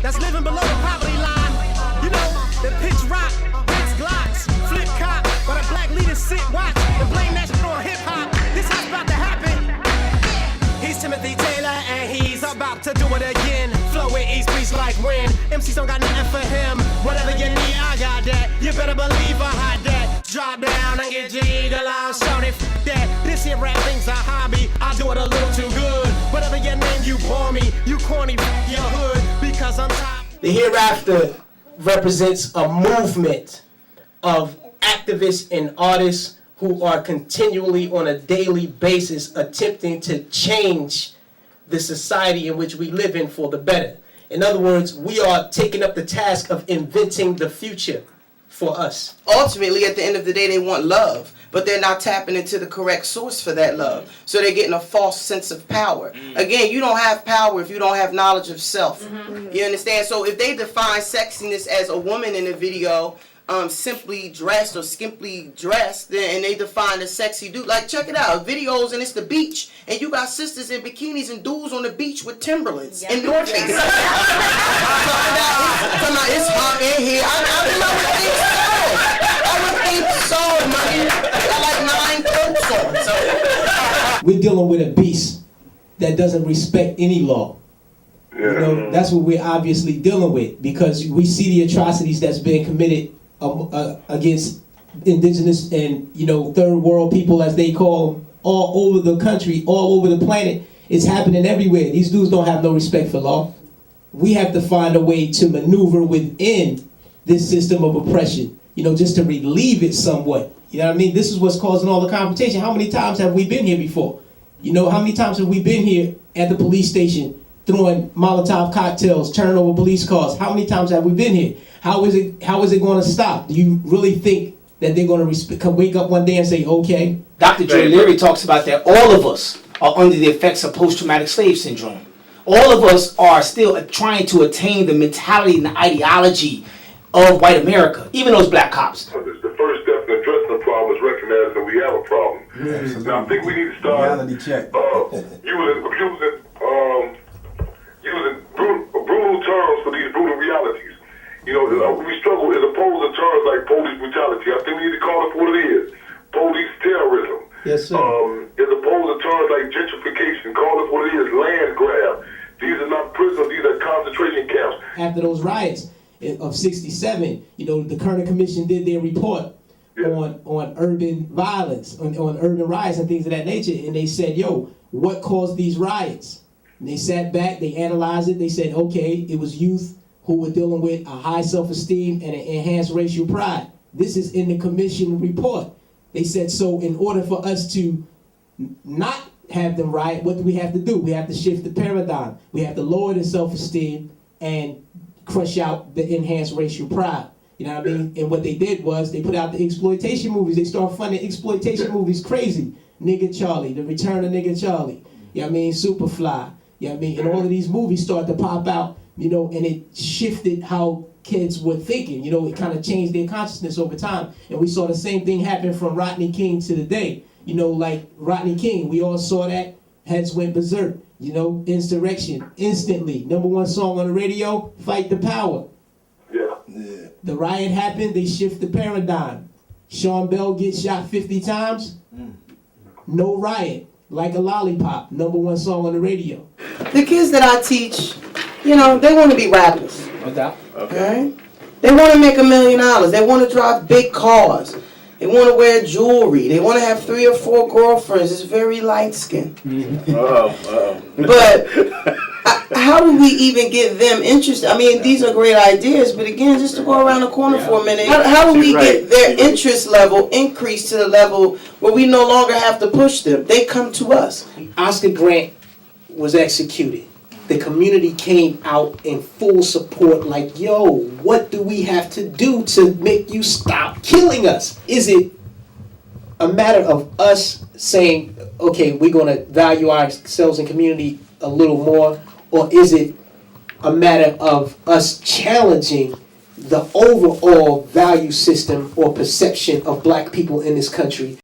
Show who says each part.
Speaker 1: that's living below the poverty line. You know, the pitch rock, Rex Glocks, flip cop, but a black leader sit watch and blame that shit on hip hop. This is about to happen. He's Timothy Taylor and he's about to do it again. Flow with East Beast like wind. MCs don't got nothing for him. Whatever you need, I got that. You better believe I had that. Drop down and get your eagle out, shout it, that. This here rap thing's a hobby. I do it a little too good. Whatever your name, you bore me. You corny, your hood, because I'm top.
Speaker 2: The Hereafter represents a movement of activists and artists who are continually on a daily basis attempting to change the society in which we live in for the better. In other words, we are taking up the task of inventing the future for us.
Speaker 3: Ultimately, at the end of the day, they want love, but they're not tapping into the correct source for that love. So they're getting a false sense of power. Again, you don't have power if you don't have knowledge of self. You understand? So if they define sexiness as a woman in a video simply dressed or skimpily dressed, and they define a sexy dude, like check it out, videos and it's the beach, and you got sisters in bikinis and dudes on the beach with Timberlands and North Face. It's hot in here. I would think so. I would think so, man. I got like 9 coats on.
Speaker 2: We're dealing with a beast that doesn't respect any law. You know, that's what we're obviously dealing with, because we see the atrocities that's being committed against indigenous and, you know, third world people, as they call them, all over the country, all over the planet. It's happening everywhere. These dudes don't have no respect for law. We have to find a way to maneuver within this system of oppression, you know, just to relieve it somewhat. You know what I mean? This is what's causing all the confrontation. How many times have we been here before? You know, how many times have we been here at the police station throwing Molotov cocktails, turning over police cars? How many times have we been here? How is it going to stop? Do you really think that they're going to wake up one day and say, okay?
Speaker 4: Dr. Dre Leary talks about that all of us are under the effects of post-traumatic slave syndrome. All of us are still trying to attain the mentality and the ideology of white America, even those black cops.
Speaker 5: The first step in addressing the problem is recognizing that we have a problem. Now, I think we need to start
Speaker 6: reality check.
Speaker 5: using brutal terms for these brutal realities. You know, we struggle as opposed to terms like police brutality. I think we need to call it for what it is. Police terrorism.
Speaker 2: Yes, sir.
Speaker 5: As opposed to terms like gentrification. Call it what it is. Land grab. These are not prisons. These are concentration camps.
Speaker 2: After those riots of '67, you know, the Kerner Commission did their report on urban violence, on urban riots and things of that nature. And they said, yo, what caused these riots? And they sat back, they analyzed it. They said, okay, it was youth who were dealing with a high self-esteem and an enhanced racial pride. This is in the commission report. They said, so in order for us to not have them riot, what do we have to do? We have to shift the paradigm. We have to lower the self-esteem and crush out the enhanced racial pride. You know what I mean? And what they did was they put out the exploitation movies. They started funding exploitation movies crazy. Nigga Charlie, The Return of Nigga Charlie. You know what I mean? Superfly. You know what I mean? And all of these movies started to pop out, you know, and it shifted how kids were thinking. You know, it kind of changed their consciousness over time. And we saw the same thing happen from Rodney King to today. You know, like Rodney King, we all saw that. Heads went berserk. You know, insurrection, instantly. #1 song on the radio, Fight the Power.
Speaker 5: Yeah.
Speaker 2: The riot happened, they shift the paradigm. Sean Bell gets shot 50 times. No riot, like a lollipop. #1 song on the radio.
Speaker 3: The kids that I teach, you know, they want to be rappers.
Speaker 4: No doubt.
Speaker 3: Okay. They want to make $1 million. They want to drive big cars. They want to wear jewelry. They want to have 3 or 4 girlfriends. It's very light skinned. But how do we even get them interested? I mean, these are great ideas, but again, just to go around the corner for a minute, how do we get their interest level increased to the level where we no longer have to push them? They come to us.
Speaker 2: Oscar Grant was executed. The community came out in full support, like, yo, what do we have to do to make you stop killing us? Is it a matter of us saying, okay, we're going to value ourselves and community a little more, or is it a matter of us challenging the overall value system or perception of black people in this country?